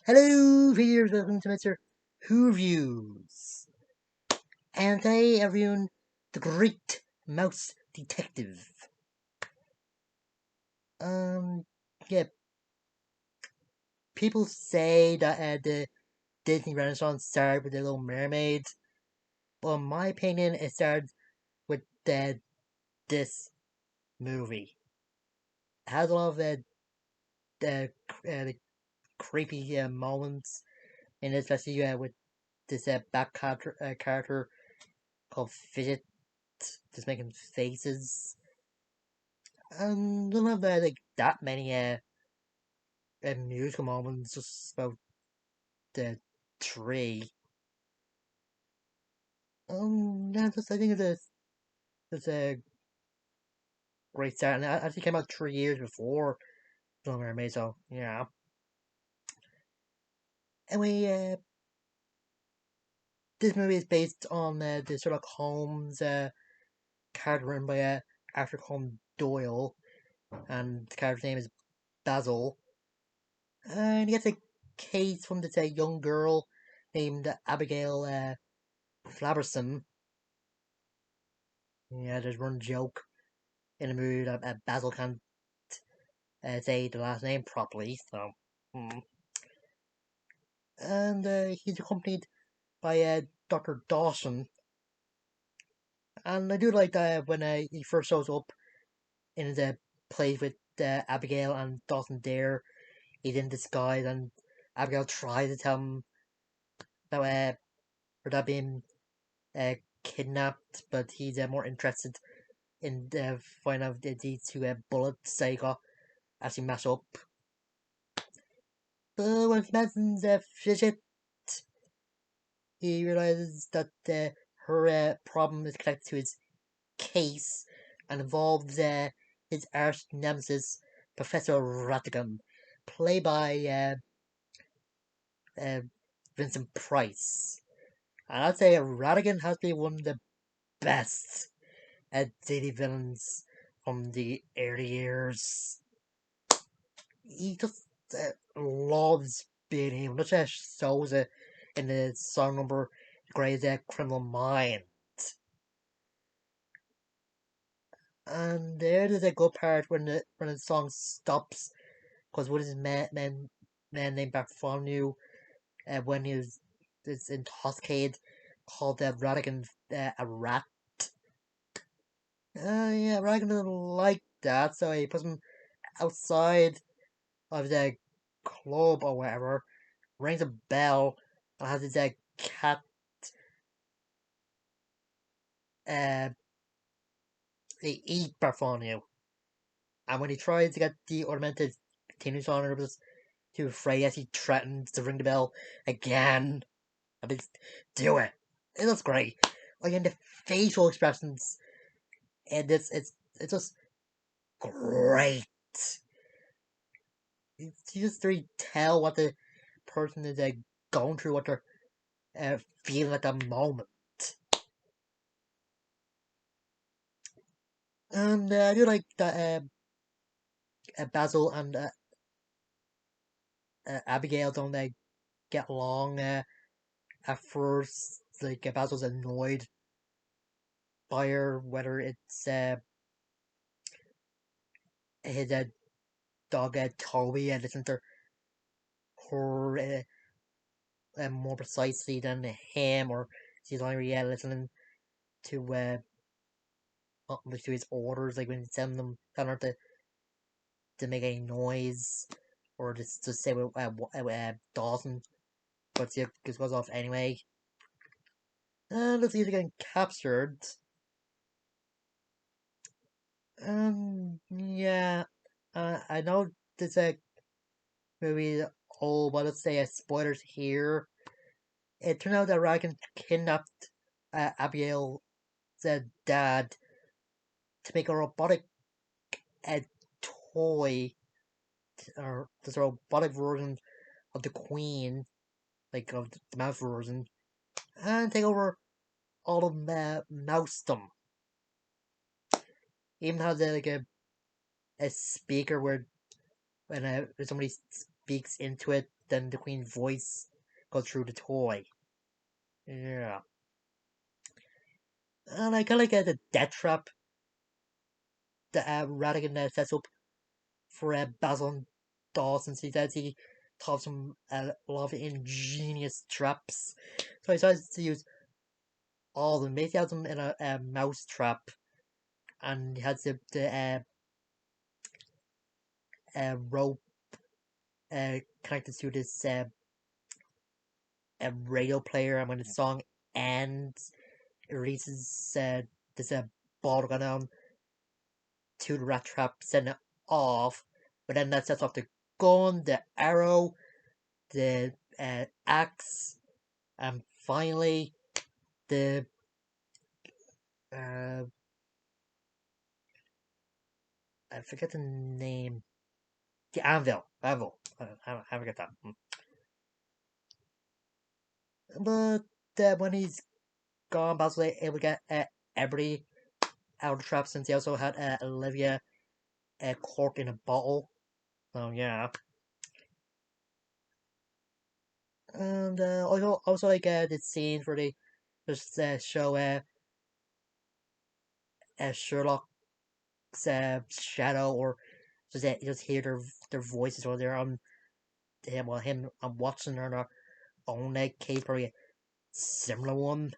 Hello, viewers, welcome to Mr. Who Reviews. And today, everyone, the great mouse detective. Um, yeah, people say that the Disney Renaissance started with the Little Mermaid, but in my opinion, it started with this movie. It has a lot of the creepy moments, and especially with this back character called Fidget, just making faces. Don't have like that many musical moments. Just about the three. Yeah, just I think it's a great start, and it actually came out 3 years before Little Mermaid. So yeah. Anyway, this movie is based on the Sherlock Holmes character written by Arthur Conan Doyle, and the character's name is Basil, and he gets a case from this young girl named Abigail Flabberson. Yeah, there's one joke in the movie that Basil can't say the last name properly, so. Hmm. And he's accompanied by Dr. Dawson. And I do like that when he first shows up in the place with Abigail and Dawson there, he's in disguise, and Abigail tries to tell him that for that being kidnapped, but he's more interested in finding out these two bullets that he got actually match up. But when he mentions Fidget, he realizes that her problem is connected to his case and involves his arch nemesis, Professor Ratigan, played by uh, Vincent Price. And I'd say Ratigan has been one of the best Disney villains from the early years. He just loves being him, which shows it in the song number Grey's Criminal Mind. And there's a good part when the song stops, because one of his men named Bartholomew, when he was is intoxicated, called Radigan a rat. Yeah, Radigan doesn't like that, so he puts him outside of the club or whatever, rings a bell, and has his cat uh, eat Bartholomew. And when he tries to get the ornamented continues on, it was too afraid as he threatens to ring the bell again. I mean, do it. It looks great. Like in the facial expressions, and it's just great. You just really tell what the person is going through, what they're feeling at the moment. And I do like that Basil and Abigail don't get along at first. Like Basil's annoyed by her, whether it's his dog Toby listen to her more precisely than him, or she's only really listening to to his orders, like when he's telling her to make any noise, or just to say with Dawson, but she just goes off anyway. And let's see if getting captured. Yeah, I know this movie old, but let's say spoilers here. It turned out that Ryan kidnapped Abigail's dad to make a robotic uh, toy, or this robotic version of the Queen, like of the mouse version, and take over all of Mousedom. Even has like a speaker where when somebody speaks into it, then the Queen's voice goes through the toy. Yeah. And I kind of like the death trap that Radigan sets up for Basil and Dawson. He says he taught some a lot of ingenious traps. So he decides to use all of them. Basically, has them in a mouse trap, and he has the rope connected to this radio player. And when the song ends, it releases this ball gun down to the rat trap, setting it off. But then that sets off the gun, the arrow, the axe, and finally the uh, I forget the name. The anvil. Anvil. I forget that. But when he's gone, Basil's able to get everybody out of the trap since he also had Olivia corked in a bottle. So yeah. And also like the scenes where they just show Sherlock's shadow, or just hear their voices, or they're on him I'm watching on our own case, probably a similar one.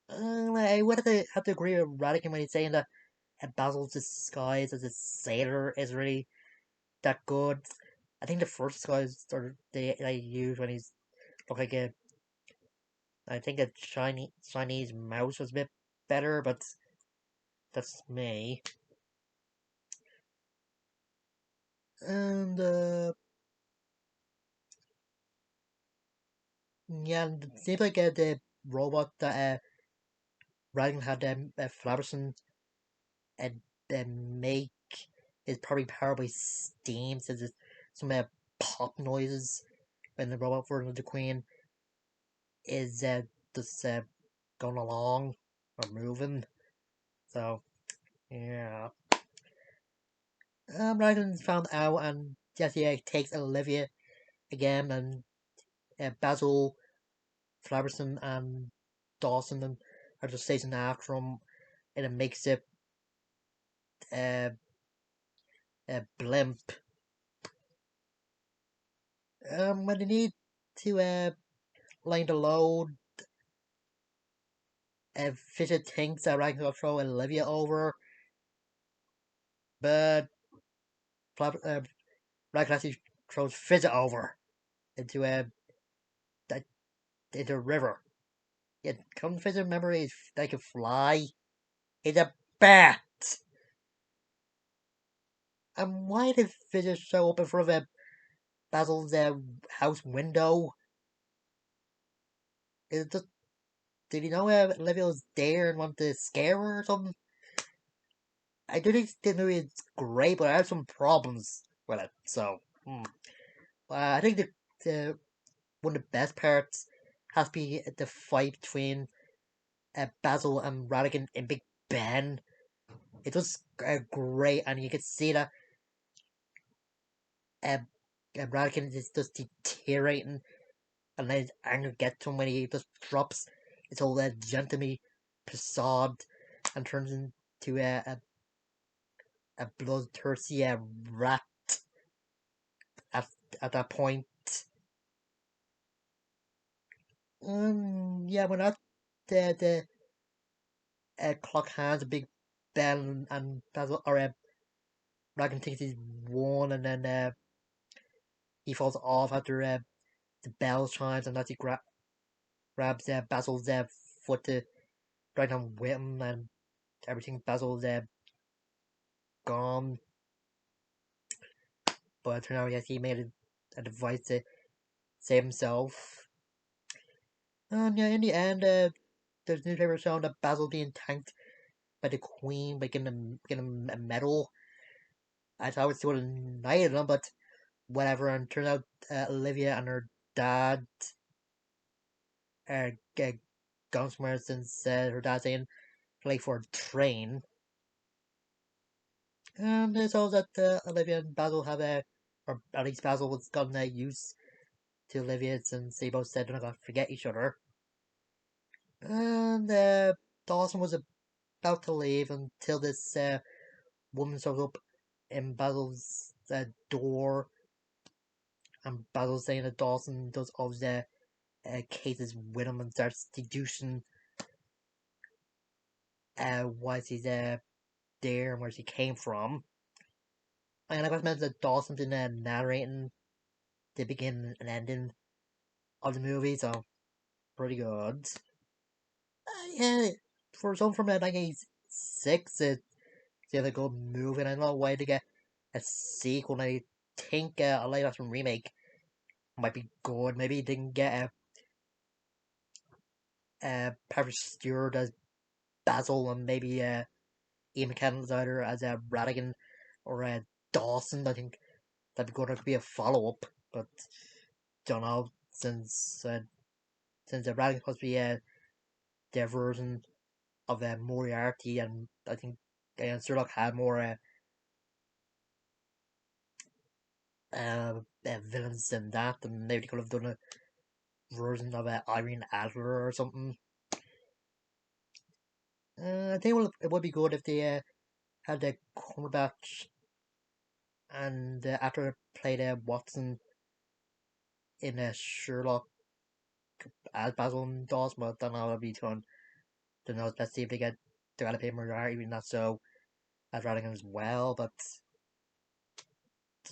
I would have to agree with Radican when he's saying that Basil's disguise as a sailor is really that good. I think the first disguise they use when he's look like a I think a Chinese mouse was a bit better, but that's me. And yeah, and it seems like the robot that Radigan had Flaverson and make is probably powered by steam, since there's some pop noises when the robot version of the Queen is just going along or moving. So yeah, Ryan found out, and Jesse takes Olivia again, and Basil, Flaverson, and Dawson and are just chasing after him in a makeshift uh, blimp. When they need to line the load, Fisher thinks that Ryan will throw Olivia over, but Ryan actually throws Fisher over into into a river. Yet, come Fisher, remember he's like a fly. He's a bat. And why did Fisher show up in front of Basil's house window? Is it just, did he know Olivia was there and wanted to scare her or something? I do think this movie is great, but I have some problems with it. So, I think the one of the best parts has to be the fight between Basil and Radigan in Big Ben. It was great, and you could see that uh, Radigan is just deteriorating, and then his anger gets to him when he just drops his whole gentleman facade and turns into a bloodthirsty rat at, at that point. Yeah, when that the clock hands a big bell, and that's what, or Dragon thinks he's won, and then he falls off after the bell chimes, and as he grabs Basil's foot to drag him with him, and everything. Basil's gone, but it turned out yes, he made a device to save himself. And yeah, in the end, there's newspaper showing that Basil being thanked by the Queen by giving him a medal. I thought it was sort of nice of them, but whatever. And turned out Olivia and her dad uh, gone somewhere since her dad's saying play for a train. And it's all that Olivia and Basil have or at least Basil was gotten used to Olivia since they both said they're not gonna forget each other. And Dawson was about to leave until this woman shows up in Basil's door, and Basil's saying that Dawson does all the cases with him and starts deducing why he's there and where she came from. And I got to mention that Dawson's been narrating the beginning and ending of the movie, so pretty good. Yeah, for something from 1986, it's a good movie, and I don't know why to get a sequel. And I think a live action remake might be good. Maybe they can get Patrick Stewart as Basil, and maybe Ian McKellen's either as Radigan or Dawson. I think that'd be good. There could be a follow up, but don't know since Radigan's supposed to be their version of Moriarty, and I think Sherlock had more villains than that, and maybe they could have done a version of Irene Adler or something. I think it would be good if they had the Cumberbatch and after played Watson in Sherlock as Basil and Dawes, but I don't know, it'll be fun. Don't know, let's see if they get to pay Moriarty, even not so as Radigan as well, but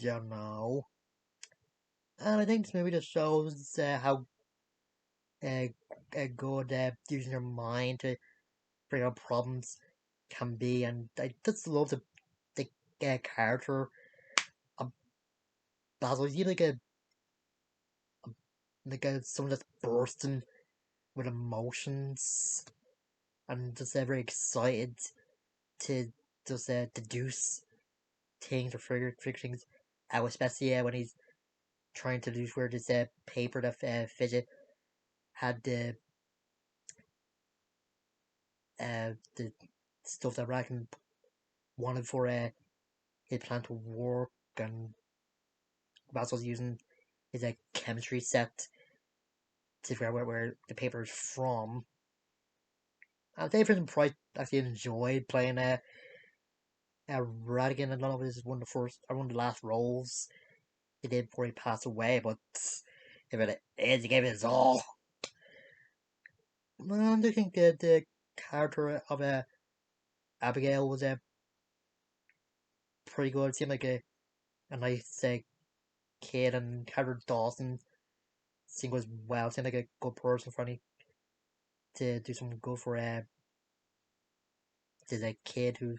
don't know. And I think this movie just shows how uh, good using your mind to bring up problems can be, and I just love the character of Basil. He's like someone that's bursting with emotions and just very excited to just deduce things or figure things out, especially when he's trying to deduce where this paper that Fidget had the stuff that Racken wanted for his plan to work, and Basil's using his chemistry set to figure out where the paper is from. David Price actually enjoyed playing Radigan. I don't know if this is one of the first or one of the last roles he did before he passed away, but if it is, he gave it his all. And I think the character of Abigail was pretty good. It seemed like a nice kid, and character Dawson seemed as well. Seemed like a good person for any to do something good for this kid who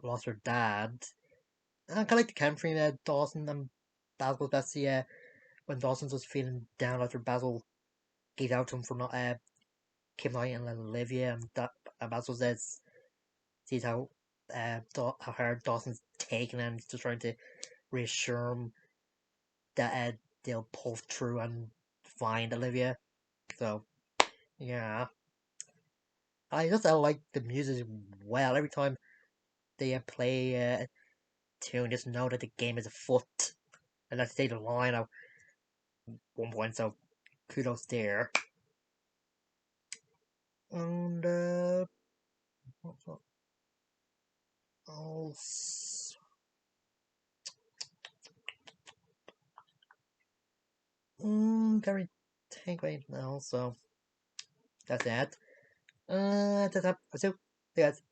lost her dad. I kind of like the chemistry in Dawson and Basil. That's the when Dawson's was feeling down after Basil gave out to him for not Kim Knight and Olivia, and Basil says sees how hard Dawson's taking, and just trying to reassure him that they'll pull through and find Olivia. So yeah, I like the music well. Every time they play a tune, just know that the game is afoot, and let's say the line at one point. So kudos there. And what else? Can't really think right now. So that's that. That's up. So, yes.